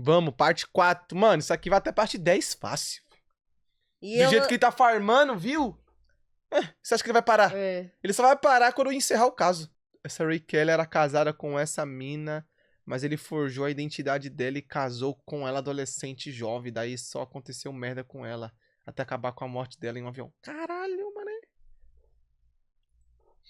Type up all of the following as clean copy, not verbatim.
Vamos, parte 4. Mano, isso aqui vai até parte 10 fácil. E Do jeito que ele tá farmando, viu? Você acha que ele vai parar? É. Ele só vai parar quando eu encerrar o caso. Essa Ray Kelly era casada com essa mina, mas ele forjou a identidade dela e casou com ela adolescente jovem. Daí só aconteceu merda com ela, até acabar com a morte dela em um avião. Caralho, mano.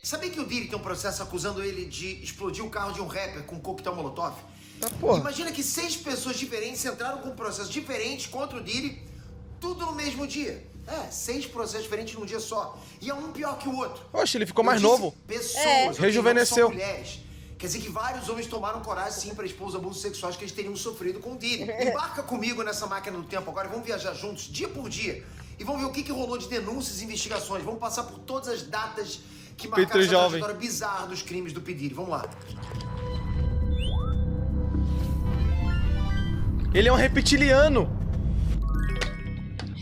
Sabia que o Diddy tem um processo acusando ele de explodir o carro de um rapper com um coquetel molotov? Tá porra. Imagina que 6 pessoas diferentes entraram com um processo diferente contra o Diddy, tudo no mesmo dia. 6 processos diferentes num dia só. E é um pior que o outro. Oxe, ele ficou mais novo. Pessoas, ok? Rejuvenesceu. Não são mulheres. Quer dizer que vários homens tomaram coragem, sim, para expor os abusos sexuais que eles teriam sofrido com o Diddy. Embarca comigo nessa máquina do tempo agora, vamos viajar juntos, dia por dia. E vamos ver o que rolou de denúncias e investigações. Vamos passar por todas as datas que marcaram essa trajetória bizarra dos crimes do P. Diddy. Vamos lá. Ele é um reptiliano.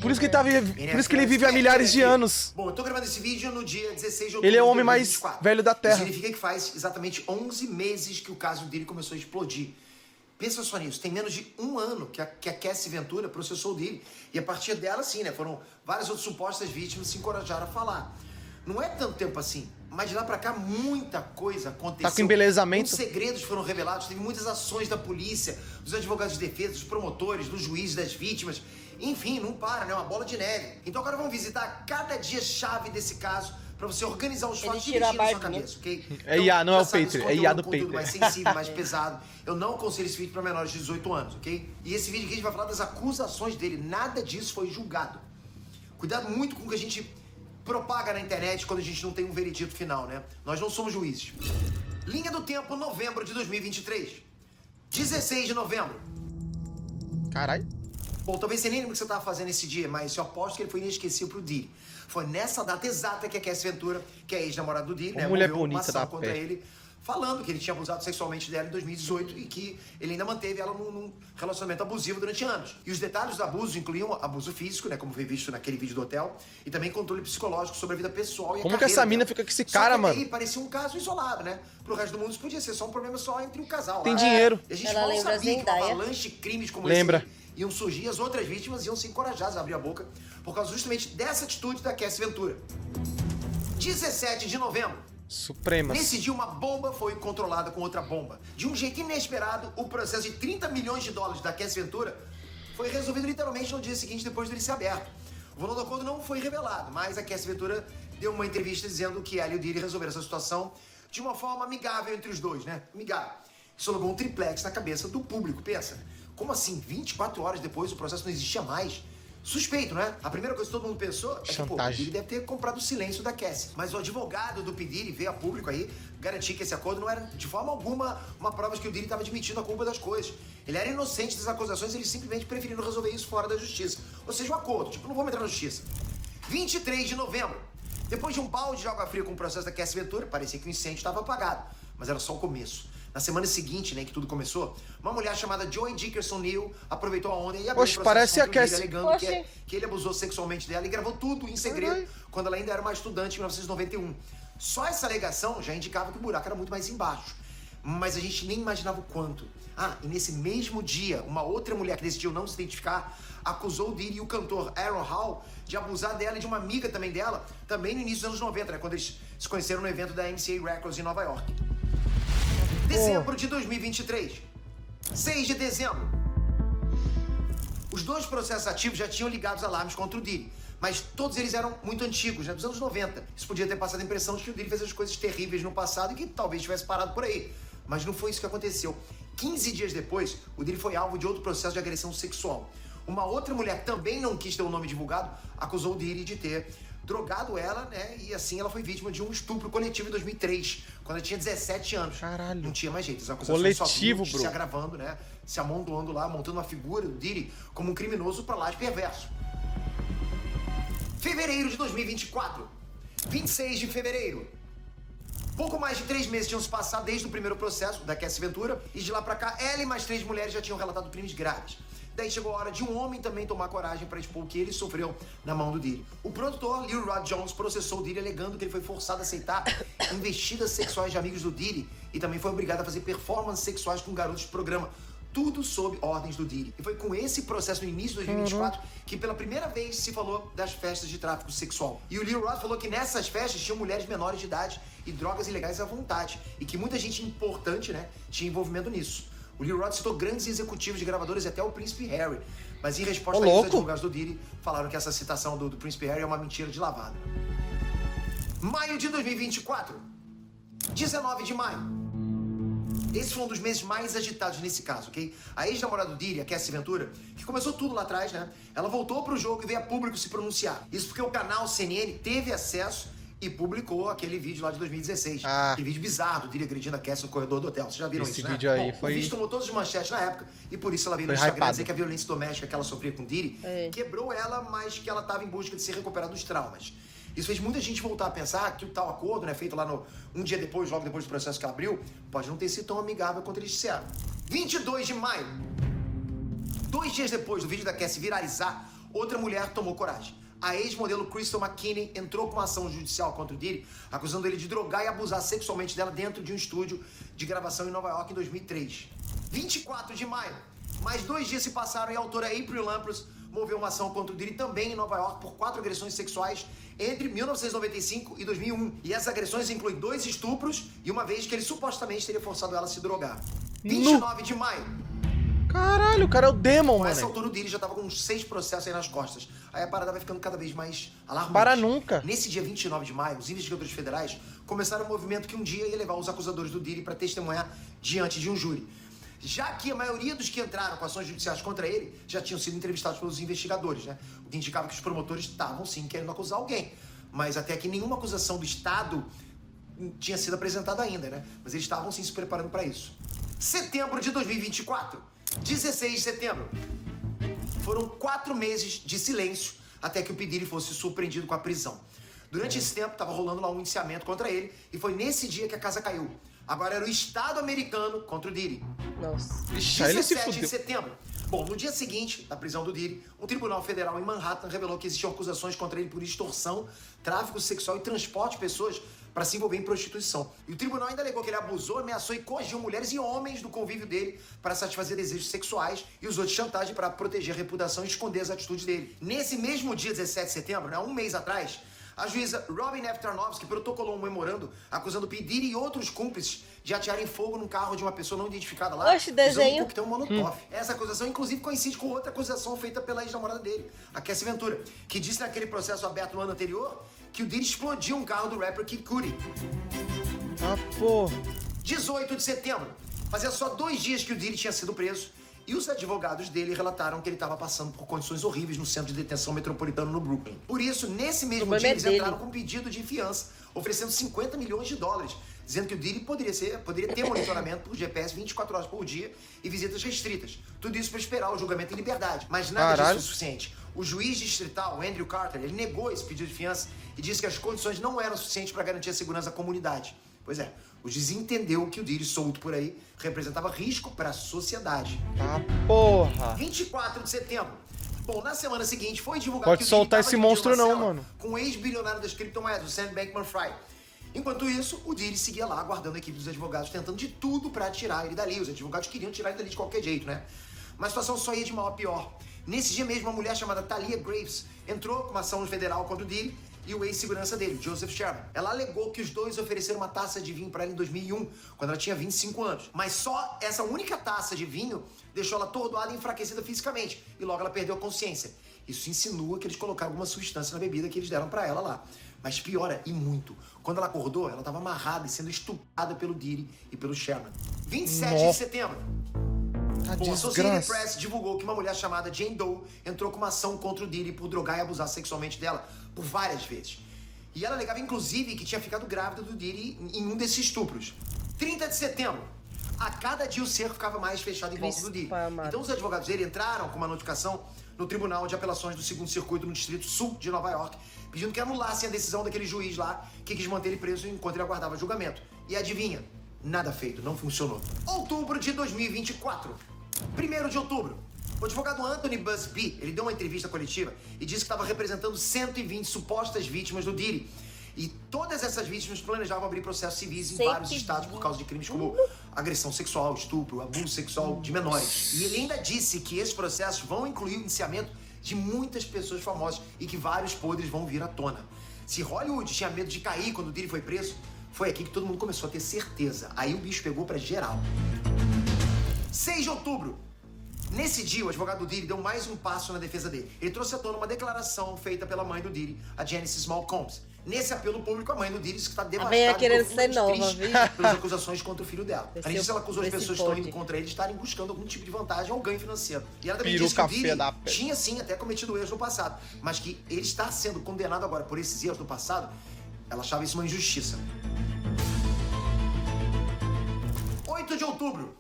Por isso que, por isso que ele vive há milhares de anos. Bom, eu tô gravando esse vídeo no dia 16 de outubro Ele é o de homem mais 2024. velho da Terra. Isso significa que faz exatamente 11 meses que o caso dele começou a explodir. Pensa só nisso, tem menos de um ano que a Cassie Ventura processou o Diddy. E a partir dela, sim, né, foram várias outras supostas vítimas que se encorajaram a falar. Não é tanto tempo assim, mas de lá pra cá muita coisa aconteceu. Tá com embelezamento. Muitos segredos foram revelados, teve muitas ações da polícia, dos advogados de defesa, dos promotores, dos juízes, das vítimas. Enfim, não para, né? Uma bola de neve. Então agora vamos visitar cada dia-chave desse caso pra você organizar os fatos direitinho na sua cabeça, ok? É IA, não é o já sabe, Patreon, esse é IA do conteúdo Patreon. mais sensível, mais pesado. Eu não aconselho esse vídeo pra menores de 18 anos, ok? E esse vídeo aqui a gente vai falar das acusações dele. Nada disso foi julgado. Cuidado muito com o que a gente propaga na internet quando a gente não tem um veredito final, né? Nós não somos juízes. Linha do tempo, novembro de 2023. 16 de novembro. Caralho. Bom, talvez você nem lembre o que você tava fazendo esse dia, mas eu aposto que ele foi inesquecível pro Diddy. Foi nessa data exata que a Cassie Ventura, que é ex-namorada do Diddy, né, mulher moveu uma bonita ação da contra pé. ele, falando que ele tinha abusado sexualmente dela em 2018 e que ele ainda manteve ela num relacionamento abusivo durante anos. E os detalhes do abuso incluíam abuso físico, né, como foi visto naquele vídeo do hotel, e também controle psicológico sobre a vida pessoal e a Como que carreira essa mina dela. fica com esse Só cara, que mano? aí parecia um caso isolado, né? Pro resto do mundo isso podia ser só um problema só entre o casal. Tem lá. dinheiro. E a gente Ela mal lembra sabia que uma Zendaya. avalanche de crimes como Lembra. esse iam surgir e as outras vítimas iam ser encorajadas a abrir a boca por causa justamente dessa atitude da Cassie Ventura. 17 de novembro. Supremas. Nesse dia, uma bomba foi controlada com outra bomba. De um jeito inesperado, o processo de 30 milhões de dólares da Cassie Ventura foi resolvido literalmente no dia seguinte, depois dele ser aberto. O valor do acordo não foi revelado, mas a Cassie Ventura deu uma entrevista dizendo que ela e o Diddy resolveram essa situação de uma forma amigável entre os dois, né? Amigável. Isso levou um triplex na cabeça do público, pensa. Como assim? 24 horas depois o processo não existia mais? Suspeito, né? A primeira coisa que todo mundo pensou é que, pô, o Diddy deve ter comprado o silêncio da Cassie. Mas o advogado do P. Diddy veio a público aí garantir que esse acordo não era, de forma alguma, uma prova de que o Diddy estava admitindo a culpa das coisas. Ele era inocente das acusações e eles simplesmente preferiram resolver isso fora da justiça. Ou seja, um acordo, tipo, não vamos entrar na justiça. 23 de novembro. Depois de um balde de água fria com o processo da Cassie Ventura, parecia que o incêndio estava apagado. Mas era só o começo. Na semana seguinte, né, que tudo começou, uma mulher chamada Joy Dickerson Neal aproveitou a onda e abriu Oxe, parece a Cassie. alegando que ele abusou sexualmente dela e gravou tudo em segredo quando ela ainda era uma estudante em 1991. Só essa alegação já indicava que o buraco era muito mais embaixo. Mas a gente nem imaginava o quanto. Ah, e nesse mesmo dia, uma outra mulher que decidiu não se identificar acusou o Diddy e o cantor Aaron Hall de abusar dela e de uma amiga também dela, também no início dos anos 90, né, quando eles se conheceram no evento da MCA Records em Nova York. Dezembro de 2023. 6 de dezembro. Os dois processos ativos já tinham ligados alarmes contra o Diddy, mas todos eles eram muito antigos, né, dos anos 90. Isso podia ter passado a impressão de que o Diddy fez as coisas terríveis no passado e que talvez tivesse parado por aí. Mas não foi isso que aconteceu. 15 dias depois, o Diddy foi alvo de outro processo de agressão sexual. Uma outra mulher, também não quis ter o nome divulgado, acusou o Diddy de ter drogado ela, né? E assim ela foi vítima de um estupro coletivo em 2003, quando ela tinha 17 anos. Caralho. Não tinha mais jeito. As acusações Coletivo, só bro. se agravando, né? Se amontoando lá, montando uma figura do Diddy como um criminoso pra lá de perverso. Fevereiro de 2024. 26 de fevereiro. Pouco mais de 3 meses tinham se passado desde o primeiro processo da Cassie Ventura, e de lá pra cá, ela e mais 3 mulheres já tinham relatado crimes graves. Daí chegou a hora de um homem também tomar coragem para expor o que ele sofreu na mão do Diddy. O produtor, Lil Rod Jones, processou o Diddy alegando que ele foi forçado a aceitar investidas sexuais de amigos do Diddy e também foi obrigado a fazer performances sexuais com garotos de programa. tudo sob ordens do Diddy. E foi com esse processo no início de 2024 que pela primeira vez se falou das festas de tráfico sexual. E o Lil Rod falou que nessas festas tinham mulheres menores de idade e drogas ilegais à vontade. E que muita gente importante, né, tinha envolvimento nisso. O Lil Rod citou grandes executivos de gravadoras e até o Príncipe Harry. Mas em resposta a isso, os advogados do Diddy falaram que essa citação do Príncipe Harry é uma mentira de lavada. Maio de 2024. 19 de maio. Esse foi um dos meses mais agitados nesse caso, ok? A ex-namorada do Diddy, a Cassie Ventura, que começou tudo lá atrás, né? Ela voltou pro jogo e veio a público se pronunciar. Isso porque o canal CNN teve acesso e publicou aquele vídeo lá de 2016. Aquele vídeo bizarro do Diddy agredindo a Cassie no corredor do hotel. Vocês já viram isso, né? Vídeo aí foi... O vídeo tomou todas as manchetes na época e por isso ela veio no Instagram dizer que a violência doméstica que ela sofria com o Diddy quebrou ela, mas que ela estava em busca de se recuperar dos traumas. Isso fez muita gente voltar a pensar que o tal acordo, né, feito lá um dia depois, logo depois do processo que ela abriu, pode não ter sido tão amigável quanto eles disseram. 22 de maio. 2 dias depois do vídeo da Cassie viralizar, outra mulher tomou coragem. A ex-modelo Crystal McKinney entrou com uma ação judicial contra o Diddy, acusando ele de drogar e abusar sexualmente dela dentro de um estúdio de gravação em Nova York em 2003. 24 de maio. Mais 2 dias se passaram e a autora April Lampros moveu uma ação contra o Diddy também em Nova York por 4 agressões sexuais entre 1995 e 2001. E essas agressões incluem 2 estupros e uma vez que ele supostamente teria forçado ela a se drogar. 29 de maio. Caralho, o cara é o Demon, mano. Nessa altura o Diddy já tava com uns 6 processos aí nas costas. Aí a parada vai ficando cada vez mais alarmante. Para nunca. Nesse dia 29 de maio, os investigadores federais começaram um movimento que um dia ia levar os acusadores do Diddy para testemunhar diante de um júri. Já que a maioria dos que entraram com ações judiciais contra ele já tinham sido entrevistados pelos investigadores, né? O que indicava que os promotores estavam, sim, querendo acusar alguém. Mas até que nenhuma acusação do Estado tinha sido apresentada ainda, né? Mas eles estavam, sim, se preparando para isso. Setembro de 2024. 16 de setembro. Foram 4 meses de silêncio até que o P. Diddy fosse surpreendido com a prisão. Durante esse tempo, estava rolando lá um indiciamento contra ele e foi nesse dia que a casa caiu. Agora era o Estado americano contra o Diddy. Nossa. 17 de setembro. Bom, no dia seguinte da prisão do Diddy, um tribunal federal em Manhattan revelou que existiam acusações contra ele por extorsão, tráfico sexual e transporte de pessoas para se envolver em prostituição. E o tribunal ainda alegou que ele abusou, ameaçou e coagiu mulheres e homens do convívio dele para satisfazer desejos sexuais e usou de chantagem para proteger a reputação e esconder as atitudes dele. Nesse mesmo dia 17 de setembro, né, um mês atrás, a juíza Robin F. Tarnowski protocolou um memorando acusando P. Diddy e outros cúmplices de atearem fogo num carro de uma pessoa não identificada lá, Oxe, desenho. usando um coquetel Molotov. Essa acusação, inclusive, coincide com outra acusação feita pela ex-namorada dele, a Cassie Ventura, que disse naquele processo aberto no ano anterior que o Diddy explodiu um carro do rapper Kid Cudi. Porra. 18 de setembro. Fazia só 2 dias que o Diddy tinha sido preso e os advogados dele relataram que ele estava passando por condições horríveis no centro de detenção metropolitano no Brooklyn. Por isso, nesse mesmo dia, eles entraram com um pedido de fiança, oferecendo 50 milhões de dólares, dizendo que o Diddy poderia ter monitoramento por GPS 24 horas por dia e visitas restritas. Tudo isso para esperar o julgamento em liberdade. Mas nada disso é suficiente. O juiz distrital, Andrew Carter, ele negou esse pedido de fiança e disse que as condições não eram suficientes para garantir a segurança da comunidade. Pois é, o juiz entendeu que o Diddy solto por aí representava risco para a sociedade. Porra! 24 de setembro. Bom, na semana seguinte foi divulgado Pode que o soltar Diddy esse tava monstro dividindo não, uma cela mano. com o ex-bilionário das criptomoedas, o Sam Bankman-Fried. Enquanto isso, o Diddy seguia lá aguardando a equipe dos advogados, tentando de tudo para tirar ele dali. Os advogados queriam tirar ele dali de qualquer jeito, né? Mas a situação só ia de mal a pior. Nesse dia mesmo, uma mulher chamada Talia Graves entrou com uma ação federal contra o Diddy e o ex-segurança dele, Joseph Sherman. Ela alegou que os dois ofereceram uma taça de vinho para ela em 2001, quando ela tinha 25 anos. Mas só essa única taça de vinho deixou ela atordoada e enfraquecida fisicamente, e logo ela perdeu a consciência. Isso insinua que eles colocaram alguma substância na bebida que eles deram para ela lá. Mas piora, e muito. Quando ela acordou, ela estava amarrada e sendo estuprada pelo Diddy e pelo Sherman. 27 de setembro. Bom, a Associated Press divulgou que uma mulher chamada Jane Doe entrou com uma ação contra o Diddy por drogar e abusar sexualmente dela por várias vezes. E ela alegava, inclusive, que tinha ficado grávida do Diddy em um desses estupros. 30 de setembro. A cada dia o cerco ficava mais fechado em volta do Diddy. Então os advogados dele entraram com uma notificação no Tribunal de Apelações do 2º Circuito no Distrito Sul de Nova York, pedindo que anulassem a decisão daquele juiz lá que quis manter ele preso enquanto ele aguardava julgamento. E adivinha? Nada feito, não funcionou. Outubro de 2024. 1º de outubro. O advogado Anthony Busby, ele deu uma entrevista coletiva e disse que estava representando 120 supostas vítimas do Diddy. E todas essas vítimas planejavam abrir processos civis em vários estados por causa de crimes como agressão sexual, estupro, abuso sexual de menores. E ele ainda disse que esses processos vão incluir o indiciamento de muitas pessoas famosas e que vários podres vão vir à tona. Se Hollywood tinha medo de cair quando o Diddy foi preso, foi aqui que todo mundo começou a ter certeza. Aí o bicho pegou pra geral. 6 de outubro. Nesse dia, o advogado do Diddy deu mais um passo na defesa dele. Ele trouxe à tona uma declaração feita pela mãe do Diddy, a Genesis Small Combs. Nesse apelo público, a mãe do Diddy disse que está devastada querendo ser nova, viu? pelas acusações contra o filho dela. Além disso, ela acusou as pessoas que estão indo contra ele de estarem buscando algum tipo de vantagem ou ganho financeiro. E ela também disse que o Diddy tinha sim até cometido erros no passado, mas que ele está sendo condenado agora por esses erros do passado. Ela achava isso uma injustiça. 8 de outubro.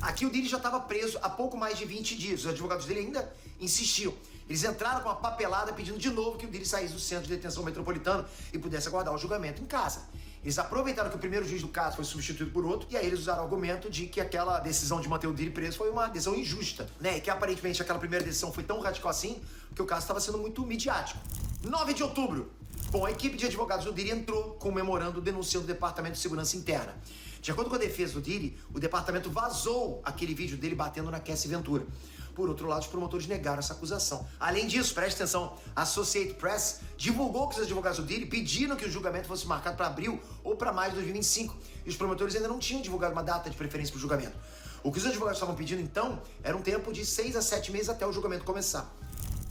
Aqui o Diddy já estava preso há pouco mais de 20 dias. Os advogados dele ainda insistiam. Eles entraram com uma papelada pedindo de novo que o Diddy saísse do centro de detenção metropolitano e pudesse aguardar o julgamento em casa. Eles aproveitaram que o primeiro juiz do caso foi substituído por outro e aí eles usaram o argumento de que aquela decisão de manter o Diddy preso foi uma decisão injusta, né? E que aparentemente aquela primeira decisão foi tão radical assim que o caso estava sendo muito midiático. 9 de outubro. Bom, a equipe de advogados do Diddy entrou comemorando denunciando o Departamento de Segurança Interna. De acordo com a defesa do Diddy, o departamento vazou aquele vídeo dele batendo na Cassie Ventura. Por outro lado, os promotores negaram essa acusação. Além disso, preste atenção, a Associated Press divulgou que os advogados do Diddy pediram que o julgamento fosse marcado para abril ou para maio de 2025. E os promotores ainda não tinham divulgado uma data de preferência para o julgamento. O que os advogados estavam pedindo, então, era um tempo de 6 a 7 meses até o julgamento começar.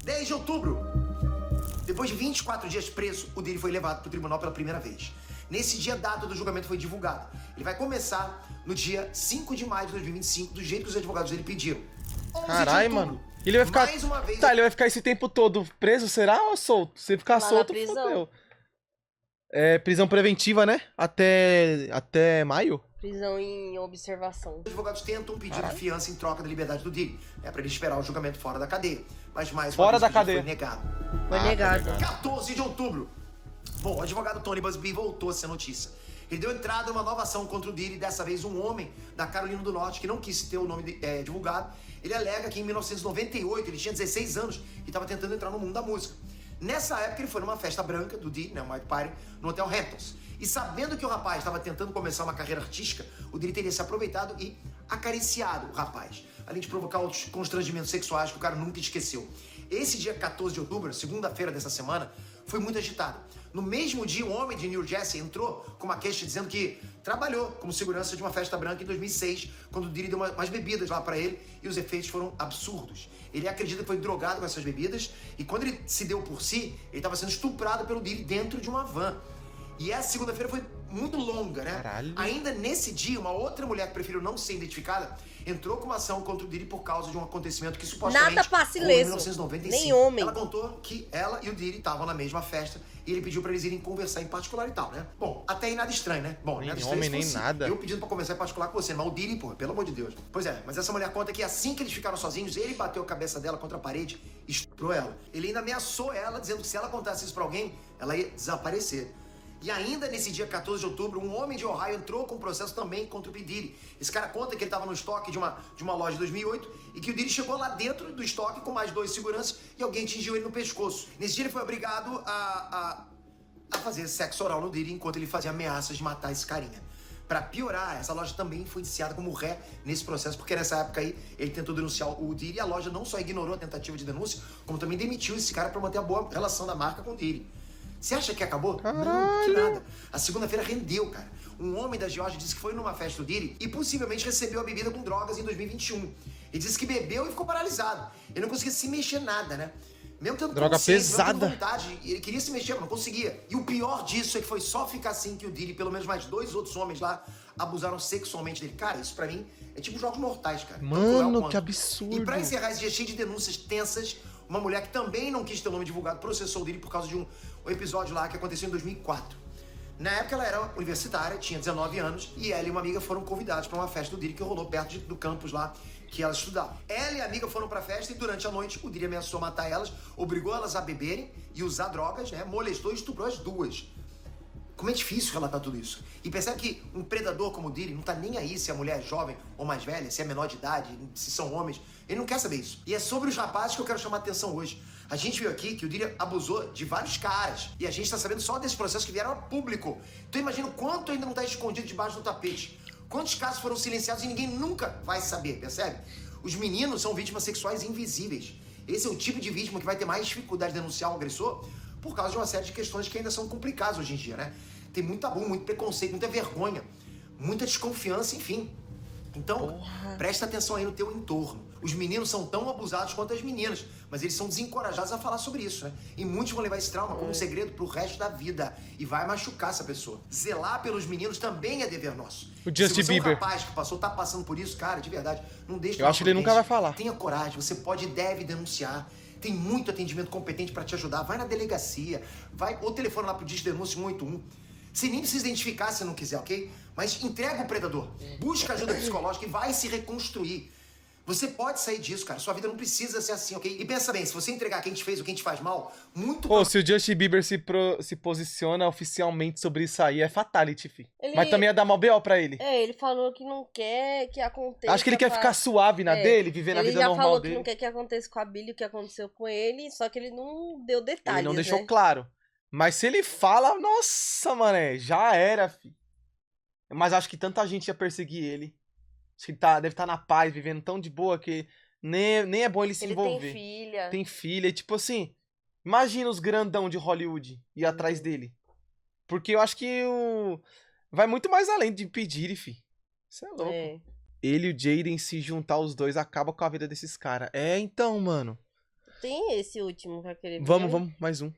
10 de outubro. Depois de 24 dias preso, o Diddy foi levado para o tribunal pela primeira vez. Nesse dia, a data do julgamento foi divulgada. Ele vai começar no dia 5 de maio de 2025, do jeito que os advogados dele pediram. Caralho, mano. Ele vai ficar... Mais uma vez... Tá, ele vai ficar esse tempo todo preso, será, ou solto? Se ficar solto, fodeu. É, prisão preventiva, né? Até maio? Prisão em observação. Os advogados tentam pedir fiança em troca da liberdade do Diddy, pra ele esperar o julgamento fora da cadeia. Mas mais uma vez foi negado. Foi negado. 14 de outubro. Bom, o advogado Tony Buzbee voltou a ser notícia. Ele deu entrada a uma nova ação contra o Diddy, dessa vez um homem da Carolina do Norte, que não quis ter o nome divulgado. Ele alega que em 1998, ele tinha 16 anos e estava tentando entrar no mundo da música. Nessa época, ele foi numa festa branca do Diddy, né, uma white party, no Hotel Hamptons. E sabendo que o rapaz estava tentando começar uma carreira artística, o Diddy teria se aproveitado e acariciado o rapaz, além de provocar outros constrangimentos sexuais que o cara nunca esqueceu. Esse dia 14 de outubro, segunda-feira dessa semana, foi muito agitado. No mesmo dia, um homem de New Jersey entrou com uma queixa dizendo que trabalhou como segurança de uma festa branca em 2006, quando o Diddy deu umas bebidas lá pra ele e os efeitos foram absurdos. Ele acredita que foi drogado com essas bebidas e quando ele se deu por si, ele estava sendo estuprado pelo Diddy dentro de uma van. E essa segunda-feira foi muito longa, né? Caralho. Ainda nesse dia, uma outra mulher que preferiu não ser identificada entrou com uma ação contra o Diddy por causa de um acontecimento que supostamente nada passa ileso. em 1995. Nem homem. Ela contou que ela e o Diddy estavam na mesma festa e ele pediu pra eles irem conversar em particular e tal, né? Bom, até aí nada estranho, né? Bom, Nem nada estranho homem, se nem fosse nada. eu pedindo pra conversar em particular com você, mas o Diddy, pô, pelo amor de Deus. Pois é, mas essa mulher conta que assim que eles ficaram sozinhos, ele bateu a cabeça dela contra a parede e estuprou ela. Ele ainda ameaçou ela, dizendo que se ela contasse isso pra alguém, ela ia desaparecer. E ainda nesse dia 14 de outubro, um homem de Ohio entrou com um processo também contra o P. Diddy. Esse cara conta que ele estava no estoque de uma loja de 2008 e que o Diddy chegou lá dentro do estoque com mais 2 seguranças e alguém atingiu ele no pescoço. Nesse dia ele foi obrigado a fazer sexo oral no Diddy enquanto ele fazia ameaças de matar esse carinha. Pra piorar, essa loja também foi indiciada como ré nesse processo, porque nessa época aí ele tentou denunciar o Diddy e a loja não só ignorou a tentativa de denúncia, como também demitiu esse cara pra manter a boa relação da marca com o Diddy. Você acha que acabou? Caralho. Não, que nada. A segunda-feira rendeu, cara. Um homem da Geórgia disse que foi numa festa do Diddy e possivelmente recebeu a bebida com drogas em 2021. Ele disse que bebeu e ficou paralisado. Ele não conseguia se mexer nada, né? Mesmo tendo Droga consciência, mesmo pesada. tendo vontade, ele queria se mexer, mas não conseguia. E o pior disso é que foi só ficar assim que o Diddy, pelo menos mais 2 outros homens lá, abusaram sexualmente dele. Cara, isso pra mim é tipo jogos mortais, cara. Tão cruel Mano, quanto. que absurdo. E pra encerrar esse dia cheio de denúncias tensas, uma mulher que também não quis ter o nome divulgado processou o Diddy por causa de um episódio lá que aconteceu em 2004. Na época ela era universitária, tinha 19 anos, e ela e uma amiga foram convidados para uma festa do Diddy que rolou perto do campus lá que ela estudava. Ela e a amiga foram pra festa e durante a noite o Diddy ameaçou matar elas, obrigou elas a beberem e usar drogas, né? Molestou e estuprou as duas. Como é difícil relatar tudo isso. E percebe que um predador como o Diddy não tá nem aí se a mulher é jovem ou mais velha, se é menor de idade, se são homens. Ele não quer saber isso. E é sobre os rapazes que eu quero chamar a atenção hoje. A gente viu aqui que o Diddy abusou de vários caras. E a gente tá sabendo só desses processos que vieram a público. Então imagina o quanto ainda não tá escondido debaixo do tapete. Quantos casos foram silenciados e ninguém nunca vai saber, percebe? Os meninos são vítimas sexuais invisíveis. Esse é o tipo de vítima que vai ter mais dificuldade de denunciar o agressor por causa de uma série de questões que ainda são complicadas hoje em dia, né? Tem muito tabu, muito preconceito, muita vergonha, muita desconfiança, enfim. Então, presta atenção aí no teu entorno. Os meninos são tão abusados quanto as meninas, mas eles são desencorajados a falar sobre isso, né? E muitos vão levar esse trauma como um segredo pro resto da vida e vai machucar essa pessoa. Zelar pelos meninos também é dever nosso. O Justin Se você Bieber. é um rapaz que tá passando por isso, cara, de verdade, não deixe. Eu acho que ele nunca vai falar. Tenha coragem, você pode e deve denunciar. Tem muito atendimento competente pra te ajudar. Vai na delegacia, vai ou telefone lá pro Disque Denúncia 181. Você nem precisa identificar se não quiser, ok? Mas entrega o predador. Busca ajuda psicológica e vai se reconstruir. Você pode sair disso, cara. Sua vida não precisa ser assim, ok? E pensa bem, se você entregar quem te fez ou quem te faz mal, muito... Pô, se o Justin Bieber se posiciona oficialmente sobre isso aí, é fatality, fi. Ele- Mas também ia dar mal B.O. pra ele. Ele falou que não quer que aconteça. Acho que ele quer ficar suave na dele, viver na vida Ele já normal falou dele. que não quer que aconteça com a Billy o que aconteceu com ele, só que ele não deu detalhes, Ele não deixou né? claro. Mas se ele fala, nossa, mané, já era, fi. Mas acho que tanta gente ia perseguir ele. Acho que deve estar na paz, vivendo tão de boa que nem é bom ele se Ele envolver. tem filha. Tem filha, e tipo assim, imagina os grandão de Hollywood ir atrás dele. Porque eu acho que vai muito mais além de pedir, fi. Isso é louco. É. Ele e o Jaden se juntar os dois acaba com a vida desses caras. É, então, mano. Tem esse último que eu queria ver. Vamos, mais um.